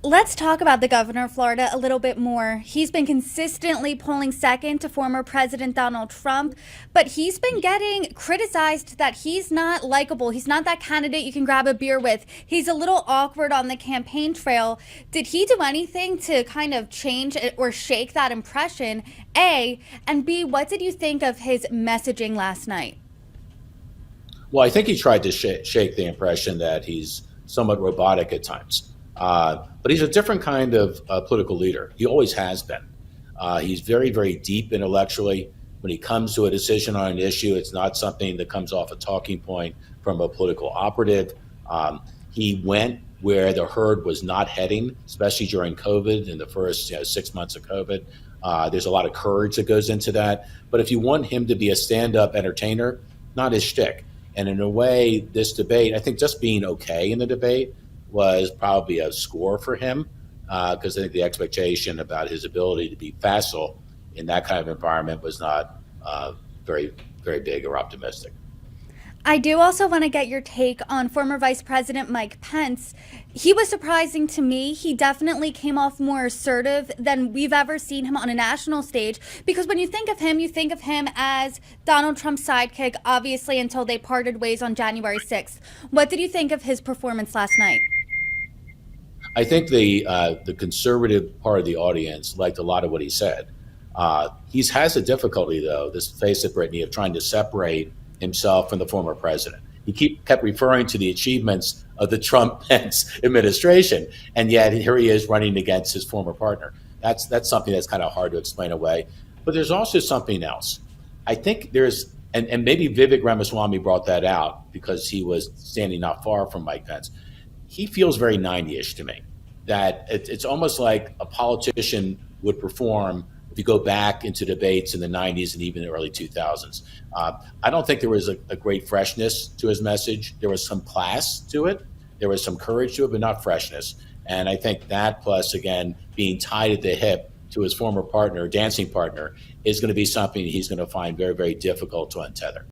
Let's talk about the governor of Florida a little bit more. He's been consistently polling second to former President Donald Trump, but he's been getting criticized that he's not likable. He's not that candidate you can grab a beer with. He's a little awkward on the campaign trail. Did he do anything to kind of change or shake that impression? A, and B, what did you think of his messaging last night? Well, I think he tried to shake the impression that he's somewhat robotic at times. But he's a different kind of political leader. He always has been. He's very, very deep intellectually. When he comes to a decision on an issue, it's not something that comes off a talking point from a political operative. He went where the herd was not heading, especially during COVID in the first 6 months of COVID. There's a lot of courage that goes into that. But if you want him to be a stand-up entertainer, not his shtick. And in a way, this debate, I think just being okay in the debate was probably a score for him because I think the expectation about his ability to be facile in that kind of environment was not very, very big or optimistic. I do also want to get your take on former Vice President Mike Pence. He was surprising to me. He definitely came off more assertive than we've ever seen him on a national stage. Because when you think of him, you think of him as Donald Trump's sidekick, obviously, until they parted ways on January 6th. What did you think of his performance last night? I think the conservative part of the audience liked a lot of what he said. He has a difficulty, though, this face it, Brittany, of trying to separate himself from the former president. He kept referring to the achievements of the Trump-Pence administration, and yet here he is running against his former partner. That's something that's kind of hard to explain away. But there's also something else. I think and maybe Vivek Ramaswamy brought that out because he was standing not far from Mike Pence. He feels very 90-ish to me, that it's almost like a politician would perform if you go back into debates in the 90s and even the early 2000s. I don't think there was a great freshness to his message. There was some class to it. There was some courage to it, but not freshness. And I think that plus, again, being tied at the hip to his former partner, dancing partner, is going to be something he's going to find very, very difficult to untether.